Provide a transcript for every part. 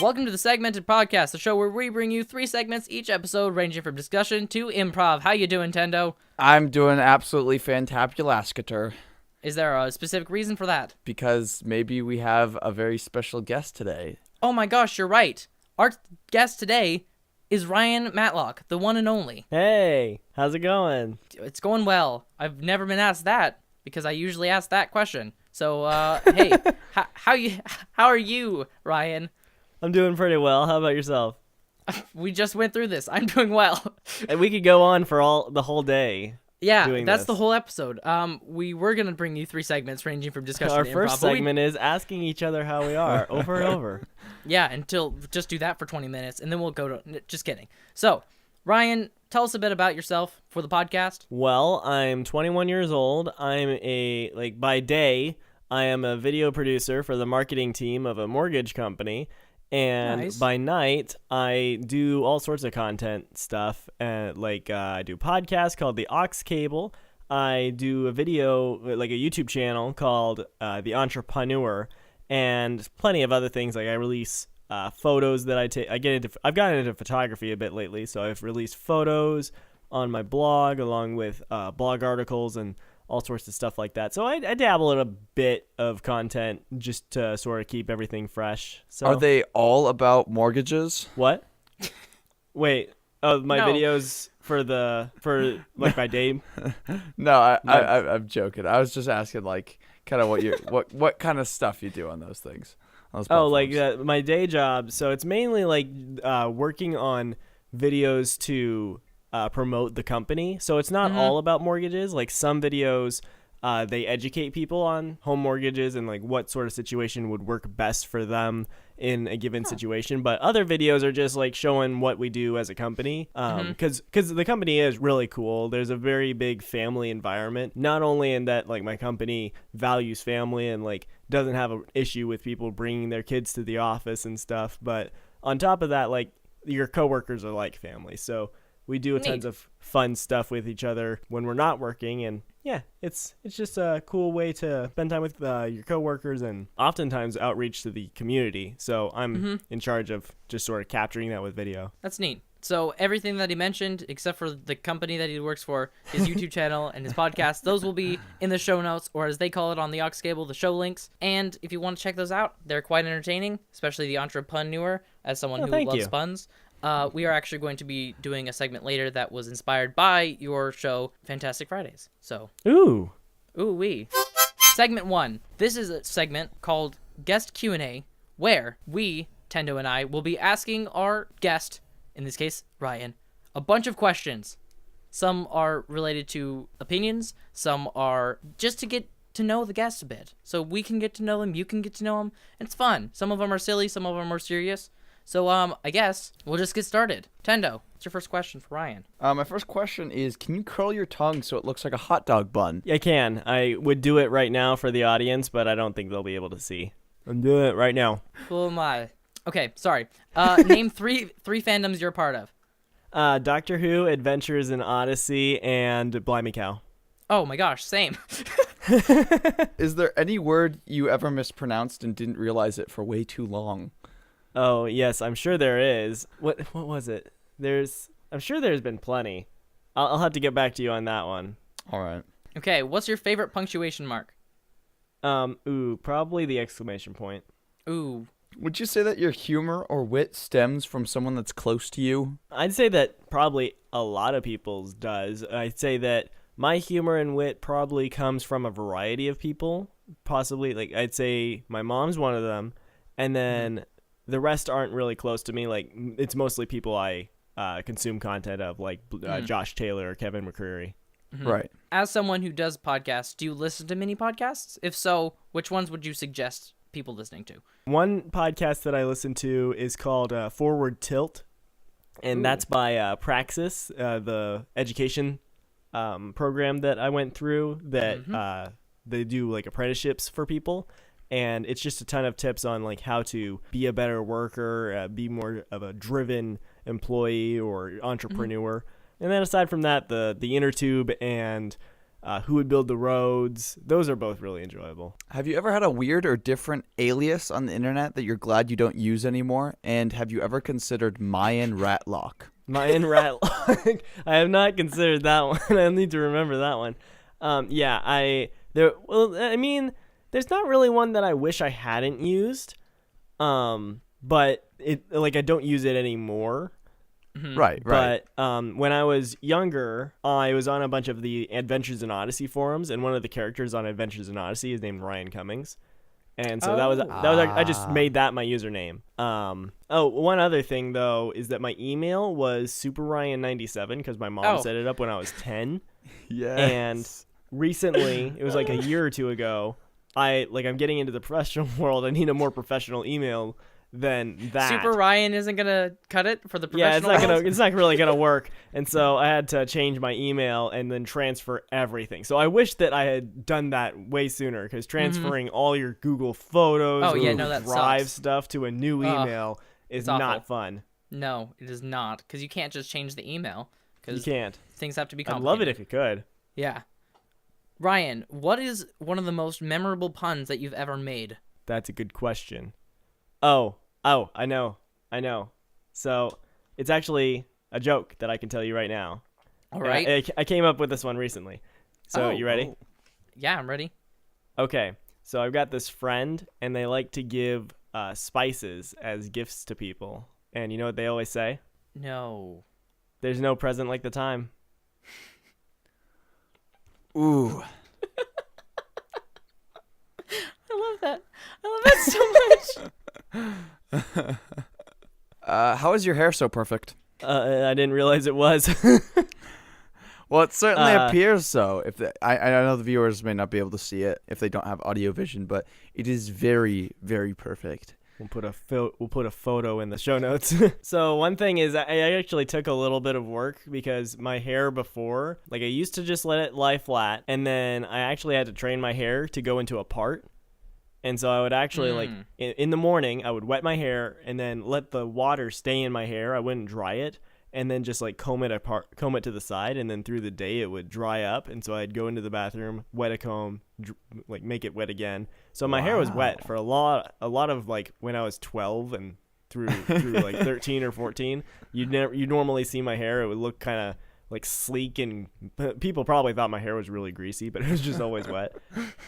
Welcome to the Segmented Podcast, the show where we bring you 3 segments each episode, ranging from discussion to improv. How you doing, Tendo? I'm doing absolutely fantabulascator. Is there a specific reason for that? Because maybe we have a very special guest today. Oh my gosh, you're right. Our guest today is Myan Ratlock, the one and only. Hey, how's it going? It's going well. I've never been asked that because I usually ask that question. So, hey, how are you, Ryan? I'm doing pretty well. How about yourself? We just went through this. I'm doing well. And we could go on for the whole day. Yeah, doing that's this. the whole episode. We were gonna bring you 3 segments ranging from discussion Our to improv. first segment is asking each other how we are over and over. Yeah, until just do that for 20 minutes, and then we'll go to... Just kidding. So, Ryan, tell us a bit about yourself for the podcast. Well, I'm 21 years old. By day, I am a video producer for the marketing team of a mortgage company. And Nice. By night, I do all sorts of content stuff. I do a podcast called The Aux Cable. I do a video, like a YouTube channel called The Entrepreneur, and plenty of other things. Like I release photos that I take. I've gotten into photography a bit lately, so I've released photos on my blog along with blog articles and all sorts of stuff like that. So I dabble in a bit of content just to sort of keep everything fresh. So Are they all about mortgages? What? Wait. Oh, my No. videos for my day. No, I'm joking. I was just asking, like, kind of what kind of stuff you do on those things. On those Oh, platforms. my day job. So it's mainly like working on videos to promote the company. So it's not all about mortgages. Like some videos, they educate people on home mortgages and like what sort of situation would work best for them in a given situation. But other videos are just like showing what we do as a company. Because the company is really cool. There's a very big family environment. Not only in that like my company values family and like doesn't have an issue with people bringing their kids to the office and stuff, but on top of that, like your coworkers are like family. So we do tons of fun stuff with each other when we're not working, and yeah, it's just a cool way to spend time with your coworkers and oftentimes outreach to the community. So I'm in charge of just sort of capturing that with video. That's neat. So everything that he mentioned, except for the company that he works for, his YouTube channel and his podcast, those will be in the show notes, or as they call it on the Aux Cable, the show links. And if you want to check those out, they're quite entertaining, especially the Entrepreneur, as someone who thank loves you. puns. We are actually going to be doing a segment later that was inspired by your show, Fantastic Fridays. So, ooh-wee. Segment 1. This is a segment called Guest Q&A, where we, Tendo and I, will be asking our guest, in this case, Ryan, a bunch of questions. Some are related to opinions, some are just to get to know the guest a bit. So we can get to know them, you can get to know them, and it's fun. Some of them are silly, some of them are serious. So, I guess we'll just get started. Tendo, what's your first question for Ryan? My first question is, can you curl your tongue so it looks like a hot dog bun? I can. I would do it right now for the audience, but I don't think they'll be able to see. I'm doing it right now. Oh my. Okay, sorry. Name three fandoms you're a part of. Doctor Who, Adventures in Odyssey, and Blimey Cow. Oh my gosh, same. Is there any word you ever mispronounced and didn't realize it for way too long? Oh, yes, I'm sure there is. What was it? I'm sure there's been plenty. I'll have to get back to you on that one. All right. Okay, what's your favorite punctuation mark? Probably the exclamation point. Ooh. Would you say that your humor or wit stems from someone that's close to you? I'd say that probably a lot of people's does. I'd say that my humor and wit probably comes from a variety of people. Possibly, like, I'd say my mom's one of them, and then the rest aren't really close to me. Like, it's mostly people I consume content of, like Josh Taylor or Kevin McCreary. Right. As someone who does podcasts, do you listen to mini podcasts? If so, which ones would you suggest people listening to? One podcast that I listen to is called Forward Tilt, and that's by Praxis, the education program that I went through that they do like apprenticeships for people. And it's just a ton of tips on like how to be a better worker, be more of a driven employee or entrepreneur. And then aside from that, the inner tube and Who Would Build the Roads. Those are both really enjoyable. Have you ever had a weird or different alias on the internet that you're glad you don't use anymore? And have you ever considered Myan Ratlock? Myan Ratlock. I have not considered that one. I need to remember that one. There's not really one that I wish I hadn't used. But I don't use it anymore. Mm-hmm. Right. But when I was younger, I was on a bunch of the Adventures in Odyssey forums, and one of the characters on Adventures in Odyssey is named Ryan Cummings. And so that was I just made that my username. One other thing though is that my email was SuperRyan97 because my mom set it up when I was 10. Yes. And recently, it was like a year or two ago, I'm getting into the professional world. I need a more professional email than that. Super Ryan isn't gonna cut it for the professional. Yeah, it's not really gonna work. And so I had to change my email and then transfer everything. So I wish that I had done that way sooner, because transferring all your Google Photos, Drive stuff to a new email is not fun. No, it is not, because you can't just change the email. You can't. Things have to be complicated. I'd love it if you could. Yeah. Ryan, what is one of the most memorable puns that you've ever made? That's a good question. Oh, I know. So it's actually a joke that I can tell you right now. All right. I came up with this one recently. So you ready? Yeah, I'm ready. Okay. So I've got this friend, and they like to give spices as gifts to people. And you know what they always say? No. There's no present like the time. Ooh. I love that so much. How is your hair so perfect? I didn't realize it was. Well, it certainly appears so. I know the viewers may not be able to see it if they don't have audio vision, but it is very, very perfect. We'll put a photo in the show notes. So one thing is, I actually took a little bit of work, because my hair before, I used to just let it lie flat, and then I actually had to train my hair to go into a part. And so I would actually in the morning, I would wet my hair and then let the water stay in my hair. I wouldn't dry it, and then just comb it to the side, and then through the day it would dry up. And so I'd go into the bathroom, wet a comb, make it wet again. So my hair was wet for a lot of when I was 12 and through 13 or 14. You'd normally see my hair. It would look kind of sleek, and people probably thought my hair was really greasy, but it was just always wet.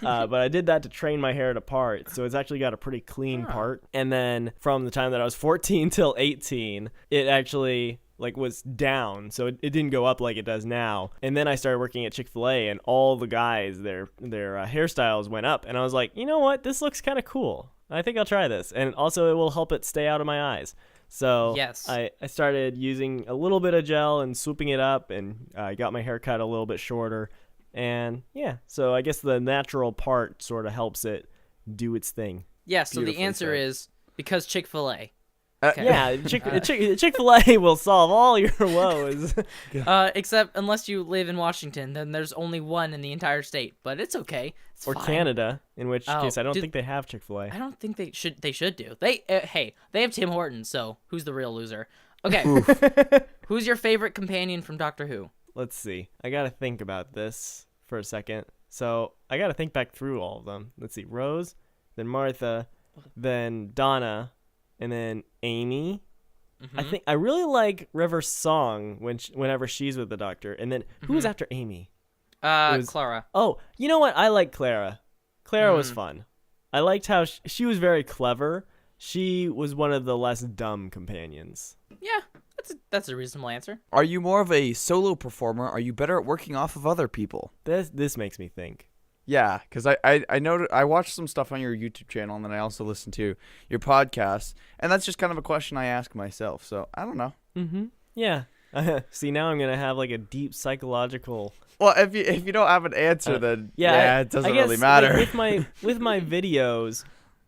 But I did that to train my hair to part, so it's actually got a pretty clean part. And then from the time that I was 14 till 18, it actually was down, so it didn't go up like it does now. And then I started working at Chick-fil-A, and all the guys, their hairstyles went up, and I was like, you know what, this looks kind of cool. I think I'll try this, and also it will help it stay out of my eyes. So yes. I started using a little bit of gel and swooping it up, and I got my hair cut a little bit shorter. And yeah, so I guess the natural part sort of helps it do its thing. Yeah, so the answer is because Chick-fil-A. Okay. Yeah, Chick-fil-A will solve all your woes. Except unless you live in Washington, then there's only one in the entire state. But it's okay. It's fine. Canada, in which case I don't think they have Chick-fil-A. I don't think they should. They should do. They have Tim Hortons. So who's the real loser? Okay. Who's your favorite companion from Doctor Who? Let's see. I gotta think about this for a second. So I gotta think back through all of them. Let's see. Rose, then Martha, then Donna, and then Amy. Mm-hmm. I really like River's song whenever she's with the Doctor. And then who was after Amy? Clara. Oh, you know what? I like Clara. Clara was fun. I liked how she was very clever. She was one of the less dumb companions. Yeah, that's a reasonable answer. Are you more of a solo performer? Are you better at working off of other people? This makes me think. Yeah, because I know I watched some stuff on your YouTube channel, and then I also listened to your podcast, and that's just kind of a question I ask myself. So I don't know. Mm-hmm. Yeah. See, now I'm gonna have a deep psychological. Well, if you don't have an answer, then it doesn't really matter. With my videos,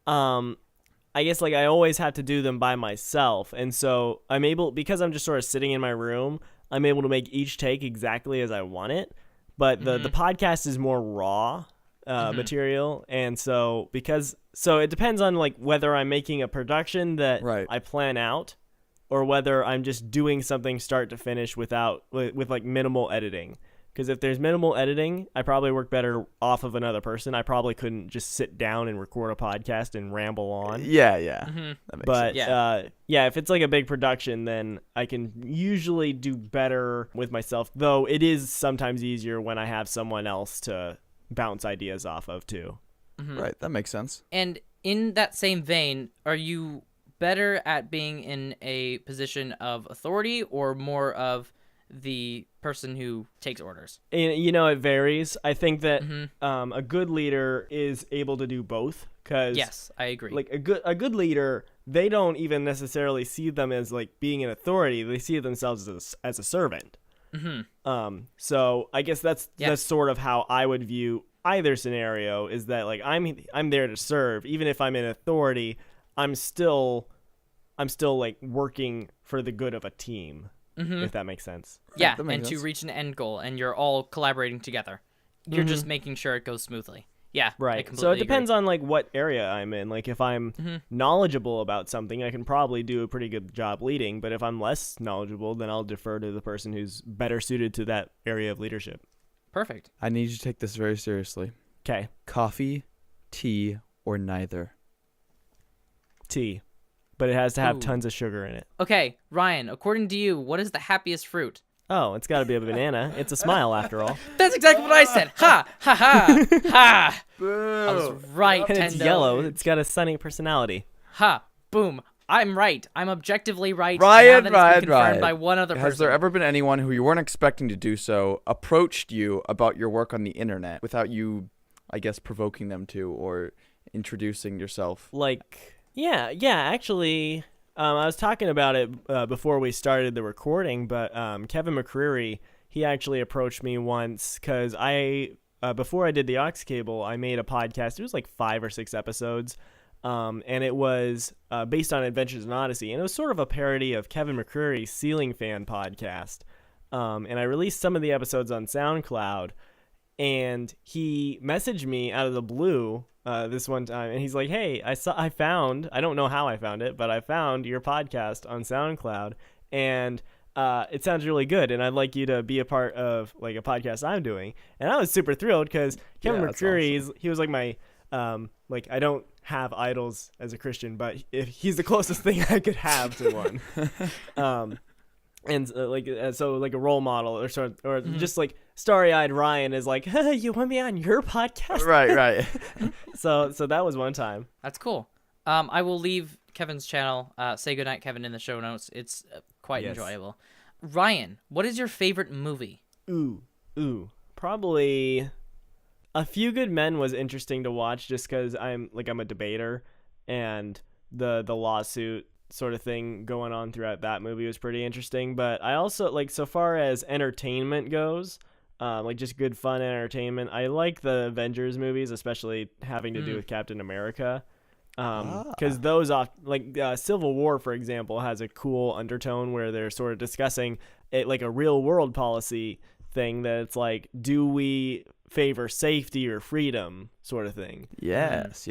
I guess I always have to do them by myself, and so I'm able, because I'm just sort of sitting in my room, I'm able to make each take exactly as I want it. But the podcast is more raw material, and so it depends on whether I'm making a production that I plan out, or whether I'm just doing something start to finish with minimal editing. Because if there's minimal editing, I probably work better off of another person. I probably couldn't just sit down and record a podcast and ramble on. Yeah. Mm-hmm. That makes But sense. if it's like a big production, then I can usually do better with myself. Though it is sometimes easier when I have someone else to bounce ideas off of too. Mm-hmm. Right, that makes sense. And in that same vein, are you better at being in a position of authority or more of the person who takes orders? And, it varies. I think that Mm-hmm. a good leader is able to do both. Cause Yes, I agree. like a good leader, they don't even necessarily see them as like being an authority. They see themselves as a servant. Mm-hmm. So I guess that's sort of how I would view either scenario, is that like I'm there to serve. Even if I'm in authority, I'm still like working for the good of a team. Mm-hmm. If that makes sense. Yeah, that makes and sense. to reach an end goal, and you're all collaborating together. You're just making sure it goes smoothly. Yeah, I Right. completely So it depends agree. on like what area I'm in. Like if I'm knowledgeable about something, I can probably do a pretty good job leading. But if I'm less knowledgeable, then I'll defer to the person who's better suited to that area of leadership. Perfect. I need you to take this very seriously. Okay. Coffee, tea, or neither? Tea. But it has to have Ooh. tons of sugar in it. Okay, Ryan, according to you, what is the happiest fruit? Oh, it's got to be a banana. It's a smile after all. That's exactly what I said. Ha! Ha ha! Ha! I was right, And it's Tendo. yellow. It's got a sunny personality. Ha! Boom. I'm right. I'm objectively right. Ryan, now that it's been confirmed Ryan. by one other person. Has there ever been anyone who you weren't expecting to do so approached you about your work on the internet without you, I guess, provoking them to or introducing yourself? Like, yeah, actually, I was talking about it before we started the recording, but Kevin McCreary, he actually approached me once because before I did the aux cable, I made a podcast. It was like 5 or 6 episodes, and it was based on Adventures in Odyssey, and it was sort of a parody of Kevin McCreary's Ceiling Fan podcast. And I released some of the episodes on SoundCloud, and he messaged me out of the blue this one time, and he's like, "Hey, I don't know how I found it, but I found your podcast on SoundCloud, and it sounds really good, and I'd like you to be a part of like a podcast I'm doing." And I was super thrilled because Kevin McCreary, he was like my like, I don't have idols as a Christian, but he's the closest thing I could have to one. And so like a role model or just like starry-eyed Ryan is like, hey, you want me on your podcast? Right. So that was one time. That's cool. I will leave Kevin's channel, Say Goodnight Kevin, in the show notes. It's quite enjoyable. Ryan, what is your favorite movie? Ooh. Probably A Few Good Men was interesting to watch just because I'm a debater, and the lawsuit sort of thing going on throughout that movie was pretty interesting. But I also like, so far as entertainment goes, like just good fun entertainment, I like the Avengers movies, especially having to do with Captain America, because those Civil War, for example, has a cool undertone where they're sort of discussing it like a real world policy thing, that it's like, do we favor safety or freedom sort of thing. Yes.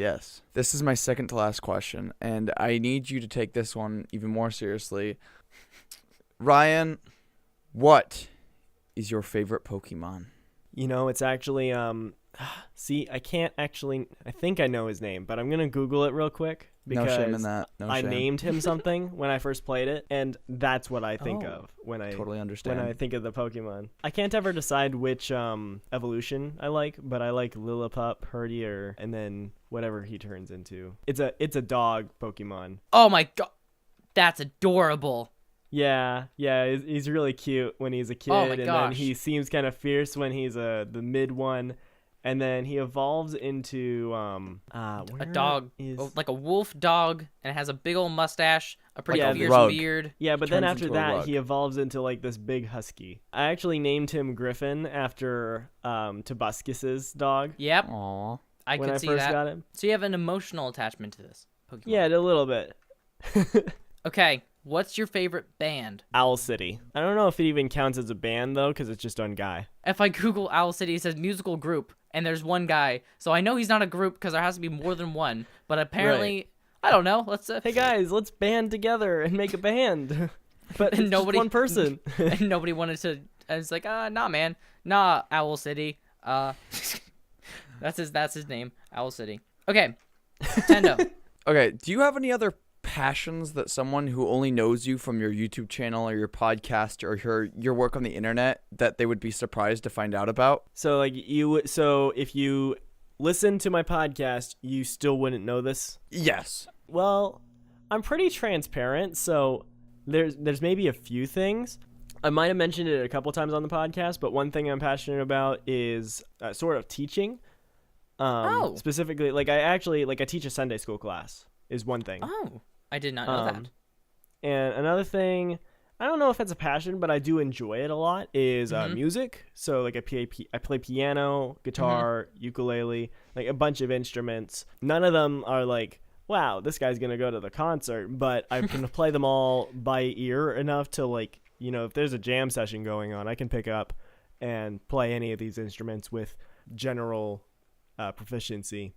This is my second to last question, and I need you to take this one even more seriously. Ryan, what is your favorite Pokemon? It's actually see, I think I know his name, but I'm gonna Google it real quick because no shame in that. I named him something when I first played it, and that's what I think of when I totally understand. when I think of the Pokemon. I can't ever decide which evolution I like, but I like Lillipup, Herdier, and then whatever he turns into. It's a dog Pokemon. Oh my god, that's adorable. Yeah, he's really cute when he's a kid, Oh my and gosh. then he seems kind of fierce when he's the mid one, and then he evolves into A dog, like a wolf dog, and it has a big old mustache, a pretty Like a fierce rug. beard. Yeah, but then turns after into a that, rug. he evolves into like this big husky. I actually named him Griffin after Tobuscus's dog. Yep, Aww. I when could I see first that. got him. So you have an emotional attachment to this Pokemon. Yeah, a little bit. Okay, what's your favorite band? Owl City. I don't know if it even counts as a band though, because it's just one guy. If I Google Owl City, it says musical group, and there's one guy. So I know he's not a group because there has to be more than one. But apparently, I don't know. Let's Hey guys, let's band together and make a band. But And it's nobody- just one person. and nobody wanted to it's like, nah, man, nah, Owl City. That's his name, Owl City. Okay, Tendo. Okay, do you have any other passions that someone who only knows you from your YouTube channel or your podcast or your work on the internet that they would be surprised to find out about? So if you listen to my podcast, you still wouldn't know this? Yes. Well, I'm pretty transparent, so there's maybe a few things. I might have mentioned it a couple times on the podcast, but one thing I'm passionate about is sort of teaching. Specifically, I teach a Sunday school class is one thing. Oh, I did not know that. And another thing, I don't know if it's a passion, but I do enjoy it a lot, is music. So I play piano, guitar, ukulele, like a bunch of instruments. None of them are like, wow, this guy's going to go to the concert, but I can play them all by ear enough to like, if there's a jam session going on, I can pick up and play any of these instruments with general proficiency.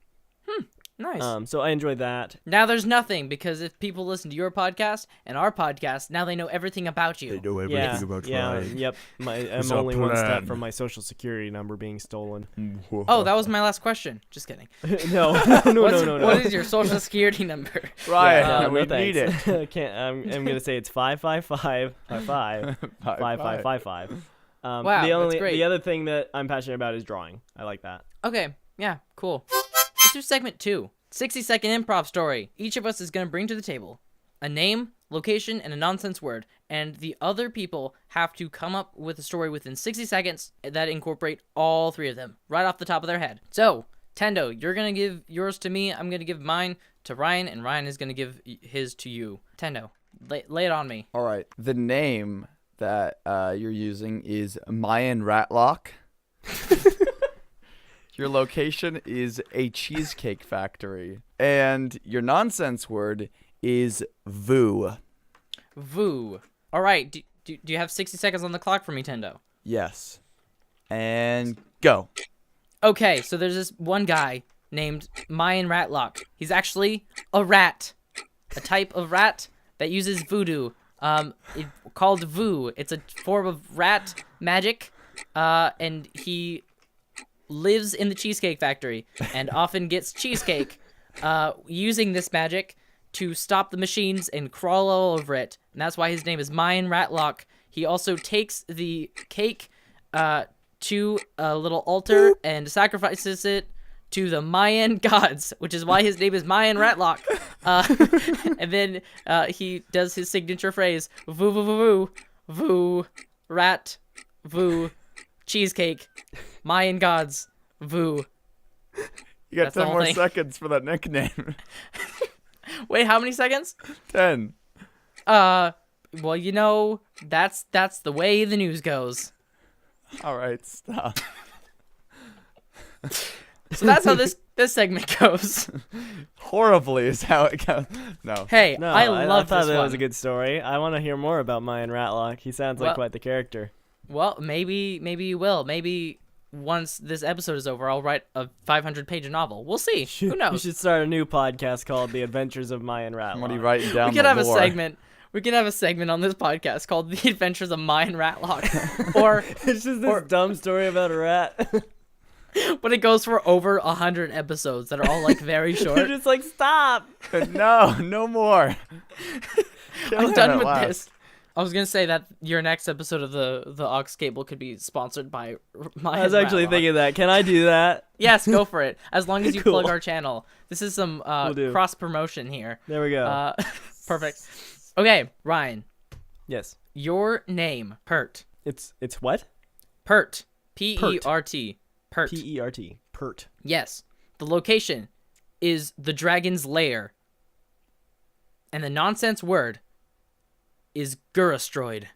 Nice. So I enjoyed that. Now there's nothing, because if people listen to your podcast and our podcast, now they know everything about you. They know everything about Ryan. Yep. I'm only one step from my social security number being stolen. Oh, that was my last question. Just kidding. No. What is your social security number? Ryan, we no need thanks. it. Can't. I'm gonna say it's 555555555. Wow, that's great. The other thing that I'm passionate about is drawing. I like that. Okay, yeah, cool. Let's do segment 2. 60-second improv story. Each of us is going to bring to the table a name, location, and a nonsense word, and the other people have to come up with a story within 60 seconds that incorporate all three of them, right off the top of their head. So, Tendo, you're going to give yours to me, I'm going to give mine to Ryan, and Ryan is going to give his to you. Tendo, lay it on me. All right. The name that you're using is Myan Ratlock. Your location is a cheesecake factory. And your nonsense word is VOO. VOO. All right. Do you have 60 seconds on the clock for me, Tendo? Yes. And go. Okay, so there's this one guy named Myan Ratlock. He's actually a rat. A type of rat that uses voodoo. Called VOO. It's a form of rat magic. And he lives in the Cheesecake Factory and often gets cheesecake using this magic to stop the machines and crawl all over it. And that's why his name is Myan Ratlock. He also takes the cake to a little altar and sacrifices it to the Mayan gods, which is why his name is Myan Ratlock. And then he does his signature phrase, voo, voo, voo, voo, voo, rat, voo, cheesecake, Mayan gods, voo. You got That's the 10 whole more thing. seconds for that nickname. Wait, how many seconds? 10. Well, that's the way the news goes. All right, stop. So that's how this segment goes. Horribly is how it goes. No. Hey, No, I I love thought this that one. was a good story. I want to hear more about Myan Ratlock. He sounds like Well- quite the character. Well, maybe you will. Maybe once this episode is over, I'll write a 500-page novel. We'll see. Who We knows? should start a new podcast called The Adventures of Myan Ratlock. What are you writing down? We could the have a lore? segment. We could have a segment on this podcast called The Adventures of Myan Ratlock. Or It's just this dumb story about a rat. but it goes for over 100 episodes that are all like very You're short. just like, stop. No more. I'm done with this. I was gonna say that your next episode of the Aux Cable could be sponsored by Myan I was actually Ratlock. thinking that. Can I do that? Yes, go for it. As long as you Cool. plug our channel. This is some do. cross promotion here. There we go. Perfect. Okay, Ryan, Yes. your name, Pert. It's what? Pert. P-E-R-T. Pert. P-E-R-T. Pert. Yes. The location is the Dragon's Lair. And the nonsense word is Gurastroid.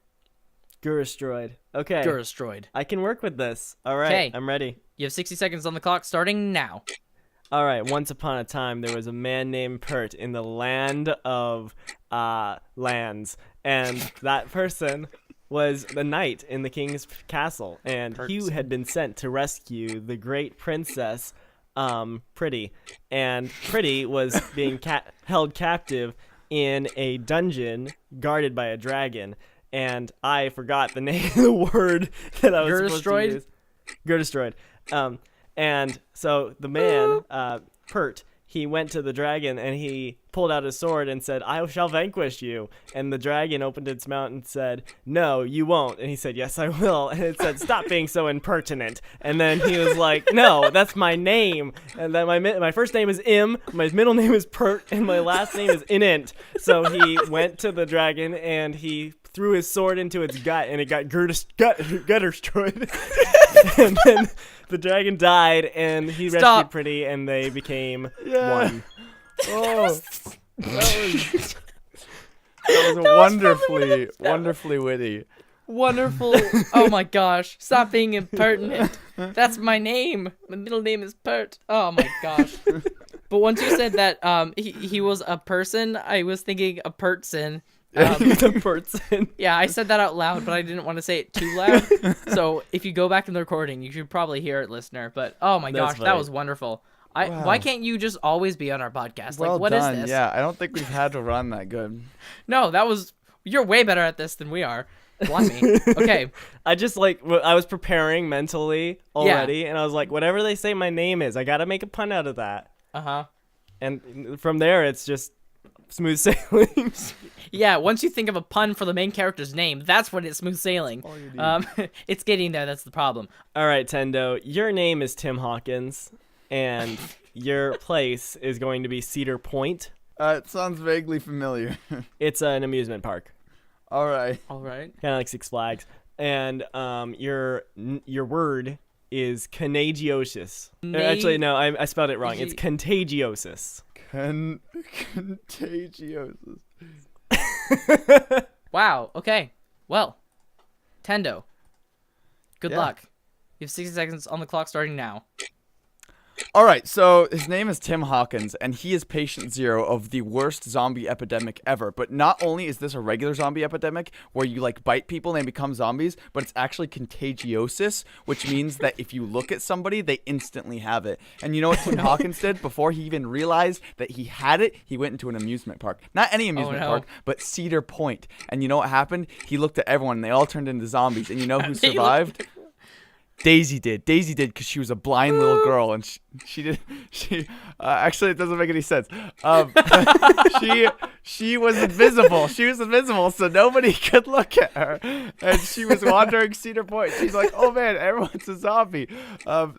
Gurastroid. Okay. Gurastroid. I can work with this. All right. 'Kay. I'm ready. You have 60 seconds on the clock starting now. All right. Once upon a time, there was a man named Pert in the land of lands. And that person was the knight in the king's castle. And he had been sent to rescue the great princess, Pretty. And Pretty was being held captive in a dungeon guarded by a dragon. and I forgot the name of the word that I was supposed to use. Destroyed. And so the man, Pert, he went to the dragon and he pulled out his sword and said, "I shall vanquish you." And the dragon opened its mouth and said, "No, you won't." And he said, "Yes, I will." And it said, "Stop being so impertinent." And then he was like, "No, that's my name. And then my first name is Im, my middle name is Pert, and my last name is Inent." So he went to the dragon and he threw his sword into its gut, and it got gut destroyed. And then the dragon died, and he rescued Pretty, and they became one. Oh, that was wonderfully witty. Wonderful. Oh my gosh. Stop being impertinent. That's my name. My middle name is Pert. Oh my gosh. But once you said that he was a person, I was thinking a person. He's a person. Yeah, I said that out loud, but I didn't want to say it too loud. So if you go back in the recording, you should probably hear it, listener. But oh my gosh, that was wonderful. Wow. Why can't you just always be on our podcast? Well like, what done. is this? Yeah, I don't think we've had to run that good. No, you're way better at this than we are. Blimey. Okay. I just I was preparing mentally already, and I was like, whatever they say my name is, I got to make a pun out of that. Uh-huh. And from there, it's just smooth sailing. Yeah, once you think of a pun for the main character's name, that's when it's smooth sailing. It's getting there, that's the problem. All right, Tendo, your name is Tim Hawkins, and your place is going to be Cedar Point. It sounds vaguely familiar. It's an amusement park. All right. Kind of like Six Flags. And your word is contagiosis. Actually, no, I spelled it wrong. It's contagiosis. Contagiosis. Wow. Okay. Well, Tendo, good luck. You have 60 seconds on the clock starting now. All right, so his name is Tim Hawkins, and he is patient zero of the worst zombie epidemic ever. But not only is this a regular zombie epidemic where you bite people and they become zombies, but it's actually contagiosis, which means that if you look at somebody, they instantly have it. And you know what Tim Hawkins did before he even realized that he had it? He went into an amusement park. Not any amusement park, but Cedar Point. And you know what happened? He looked at everyone, and they all turned into zombies. And you know who survived? Daisy did because she was a blind little girl, and she actually, it doesn't make any sense. She was invisible. So nobody could look at her, and she was wandering Cedar Point. She's like, "Oh man, everyone's a zombie."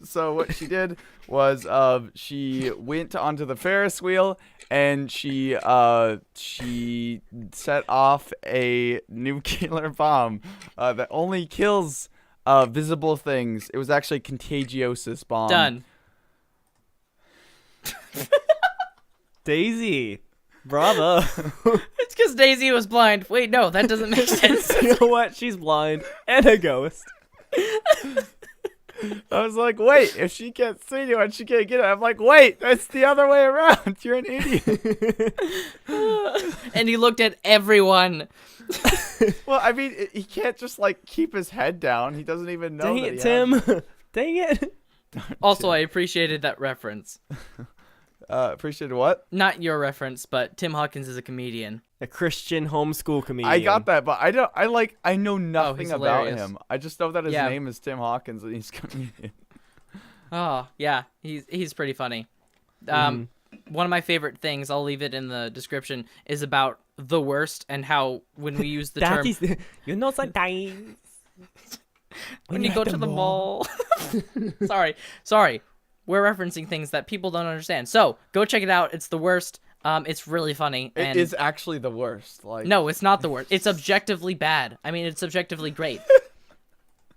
So what she did was she went onto the Ferris wheel, and she set off a nuclear bomb that only kills visible things. It was actually contagiosis bomb. Done. Daisy. Bravo. It's because Daisy was blind. Wait, no, that doesn't make sense. You know what? She's blind and a ghost. I was like, wait, if she can't see you and she can't get it, I'm like, wait, that's the other way around. You're an idiot. And he looked at everyone. Well, I mean, he can't just keep his head down. He doesn't even know. Dang it, Tim. Dang it. Also, I appreciated that reference. Appreciated what? Not your reference, but Tim Hawkins is a comedian. A Christian homeschool comedian. I got that, but I know nothing about hilarious. him. I just know that his name is Tim Hawkins and he's a comedian. Oh, yeah. He's pretty funny. One of my favorite things, I'll leave it in the description, is about the worst and how when we use the term... You know sometimes... when you go to the mall... Sorry. We're referencing things that people don't understand. So, go check it out. It's the worst. It's really funny. It is actually the worst. No, it's not the worst. It's objectively bad. I mean, it's objectively great.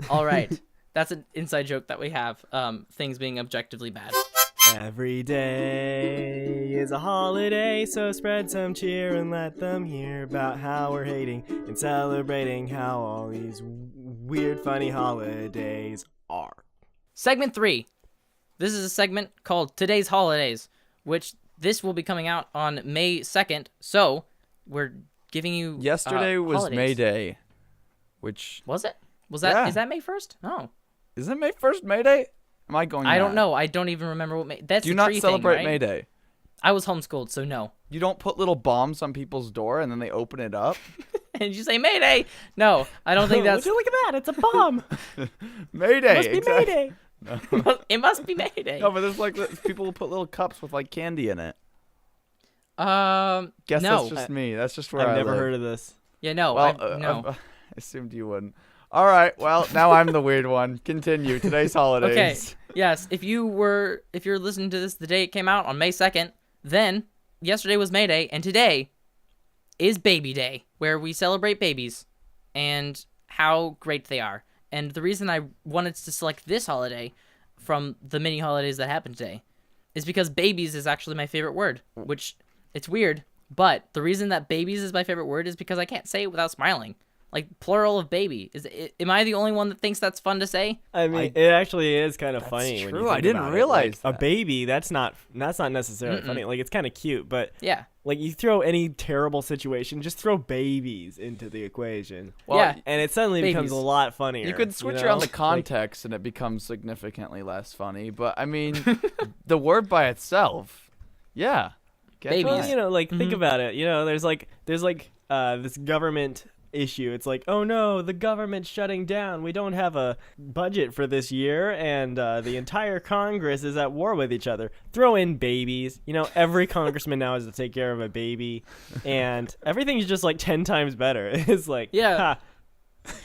All right. That's an inside joke that we have. Things being objectively bad. Every day is a holiday, so spread some cheer and let them hear about how we're hating and celebrating how all these weird, funny holidays are. Segment 3. This is a segment called Today's Holidays, which this will be coming out on May 2nd, so we're giving you Yesterday was holidays. May Day, which... Was it? Was that? Yeah. Is that May 1st? Oh. Isn't May 1st May Day? Am I going I mad? don't know. I don't even remember what May... That's Do you the not tree celebrate thing, right? May Day? I was homeschooled, so no. You don't put little bombs on people's door and then they open it up? and you say Mayday. No, I don't think that's. Would you look at that? It's a bomb. Mayday. Must be Mayday. It must be Mayday. No, but there's like people will put little cups with like candy in it. no. Guess that's just me. That's just where I've I never live. heard of this. Yeah, no. Well, no. I assumed you wouldn't. All right. Well, now I'm the weird one. Continue. Today's holidays. Okay. Yes. If you're listening to this the day it came out on May 2nd, then yesterday was May Day, and today is Baby Day, where we celebrate babies and how great they are. And the reason I wanted to select this holiday from the many holidays that happened today is because babies is actually my favorite word, which it's weird, but the reason that babies is my favorite word is because I can't say it without smiling. Like, plural of baby. Am I the only one that thinks that's fun to say? I mean, it actually is kind of funny. True. When you think I didn't about realize it. Like, a baby. That's not necessarily funny. Like, it's kind of cute, but Yeah. like you throw any terrible situation, just throw babies into the equation. Well, Yeah. And it suddenly becomes a Babies. lot funnier. You could switch know? around the Like, context and it becomes significantly less funny. But I mean, the word by itself, yeah. Get Babies. well, that. you know, like think about it. You know, there's this government issue. It's like, oh no, the government's shutting down. We don't have a budget for this year, and the entire Congress is at war with each other. Throw in babies. You know, every congressman now has to take care of a baby, and everything's just like 10 times better. It's like, Yeah. ha,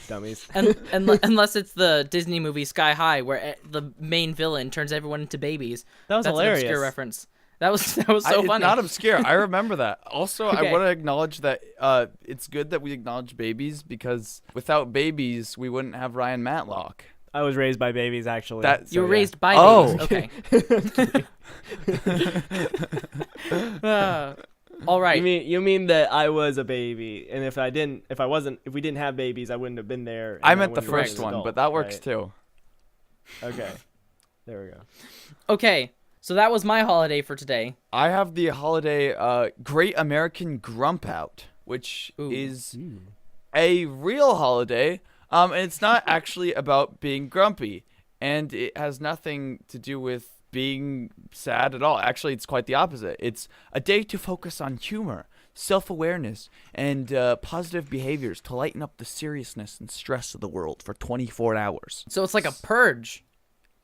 dummies. And unless it's the Disney movie Sky High, where the main villain turns everyone into babies. That was That's hilarious. an obscure reference. That was so funny. It's not obscure. I remember that. Also, Okay. I want to acknowledge that it's good that we acknowledge babies because without babies, we wouldn't have Ryan Matlock. I was raised by babies, actually. You were so, yeah. raised by Oh. babies. Okay. All right. You mean that I was a baby, and if we didn't have babies, I wouldn't have been there. and I meant the wouldn't have been first an one, adult, but that works right? too. Okay, there we go. Okay. So that was my holiday for today. I have the holiday Great American Grump Out, which Ooh. is a real holiday. And it's not actually about being grumpy, and it has nothing to do with being sad at all. Actually, it's quite the opposite. It's a day to focus on humor, self-awareness, and positive behaviors to lighten up the seriousness and stress of the world for 24 hours. So it's like a purge.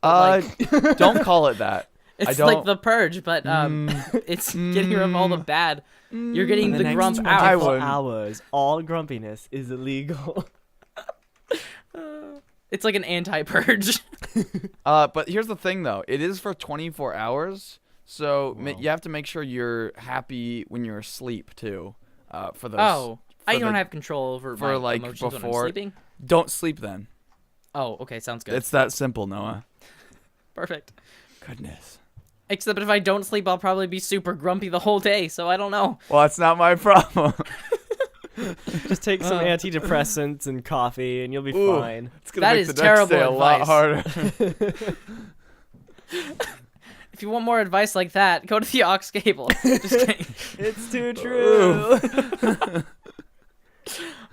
Don't call it that. It's like the purge, but it's getting rid of all the bad. You're getting the grump out. I would. Hours, all grumpiness is illegal. It's like an anti-purge. But here's the thing, though. It is for 24 hours, so you have to make sure you're happy when you're asleep, too. For those. Oh, I don't the- have control over for, my like, emotions when I'm before- sleeping. Don't sleep then. Oh, okay, sounds good. It's that simple, Noah. Perfect. Goodness. Except if I don't sleep, I'll probably be super grumpy the whole day, so I don't know. Well, that's not my problem. Just take some antidepressants and coffee, and you'll be Ooh. fine. It's gonna That make is the next day terrible a lot advice. harder. If you want more advice like that, go to the aux cable. Just kidding. It's too true.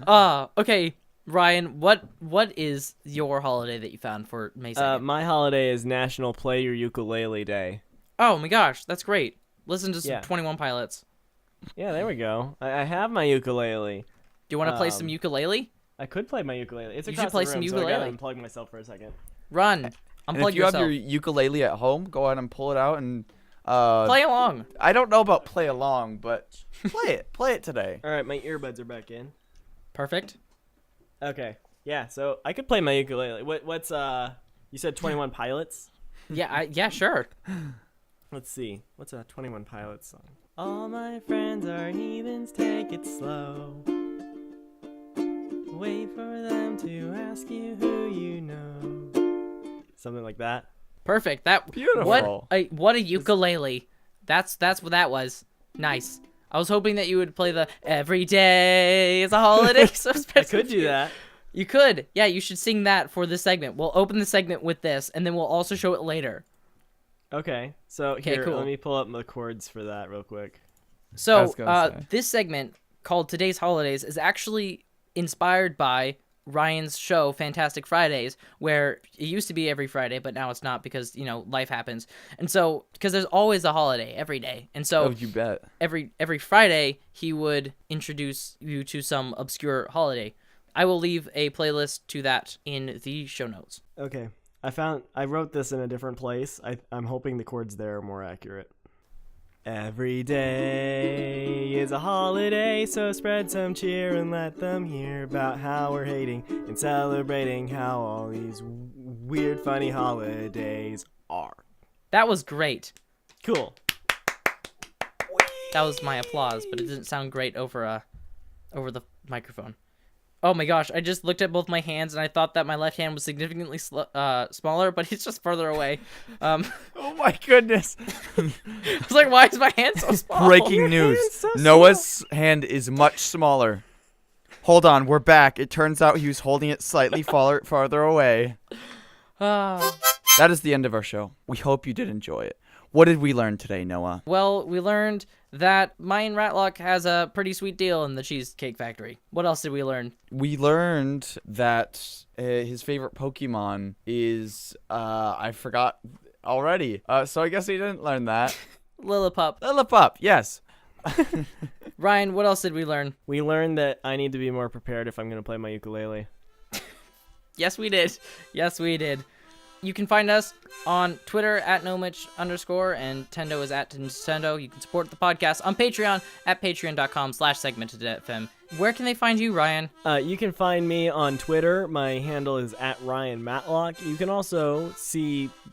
Okay, Ryan, what is your holiday that you found for May 2nd? My holiday is National Play Your Ukulele Day. Oh my gosh, that's great. Listen to some Yeah. 21 Pilots. Yeah, there we go. I have my ukulele. Do you want to play some ukulele? I could play my ukulele. It's You across should play the some room, so I ukulele. gotta unplug myself for a second. Run. And Unplug if you yourself. have your ukulele at home, go ahead and pull it out and Play along. I don't know about play along, but play it. Play it today. All right, my earbuds are back in. Perfect. Okay. Yeah, so I could play my ukulele. What's you said 21 Pilots? Yeah, sure. Let's see. What's a 21 Pilots song? All my friends are heathens, take it slow. Wait for them to ask you who you know. Something like that. Perfect. That Beautiful. What a ukulele. That's what that was. Nice. I was hoping that you would play the "Every Day is a Holiday." So I could do that. You could. Yeah, you should sing that for this segment. We'll open the segment with this, and then we'll also show it later. Okay. So Okay, here, cool. let me pull up the chords for that real quick. I So was gonna say. this segment called Today's Holidays is actually inspired by Ryan's show, Fantastic Fridays, where it used to be every Friday, but now it's not because, life happens. And so, because there's always a holiday every day. And so, you bet. Every Friday, he would introduce you to some obscure holiday. I will leave a playlist to that in the show notes. Okay. I wrote this in a different place. I'm hoping the chords there are more accurate. Every day is a holiday, so spread some cheer and let them hear about how we're hating and celebrating how all these weird, funny holidays are. That was great. Cool. That was my applause, but it didn't sound great over the microphone. Oh my gosh, I just looked at both my hands and I thought that my left hand was significantly smaller, but it's just further away. Oh my goodness. I was like, why is my hand so small? Breaking news. So Noah's hand is much smaller. Hold on, we're back. It turns out he was holding it slightly farther away. That is the end of our show. We hope you did enjoy it. What did we learn today, Noah? Well, we learned that Myan Ratlock has a pretty sweet deal in the Cheesecake Factory. What else did we learn? We learned that his favorite Pokemon is, I forgot already. So I guess we didn't learn that. Lillipup. Lillipup, yes. Ryan, what else did we learn? We learned that I need to be more prepared if I'm going to play my ukulele. Yes, we did. Yes, we did. You can find us on Twitter at Nomich _ and Tendo is at Tendo. You can support the podcast on Patreon at patreon.com/segmentedfm. Where can they find you, Ryan? You can find me on Twitter. My handle is at Myan Ratlock. You can also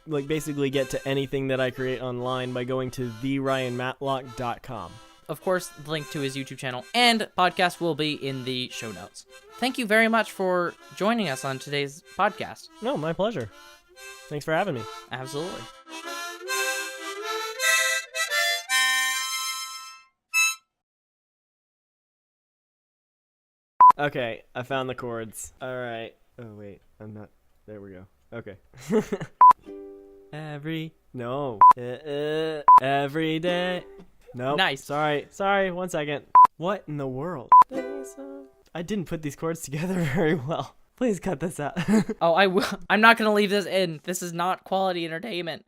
basically get to anything that I create online by going to theryanmatlock.com. Of course, the link to his YouTube channel and podcast will be in the show notes. Thank you very much for joining us on today's podcast. No, my pleasure. Thanks for having me. Absolutely. Okay, I found the chords. All right. Oh, wait. I'm not. There we go. Okay. Every day. Nope. Nice. Sorry. 1 second. What in the world? I didn't put these chords together very well. Please cut this out. Oh, I will. I'm not going to leave this in. This is not quality entertainment.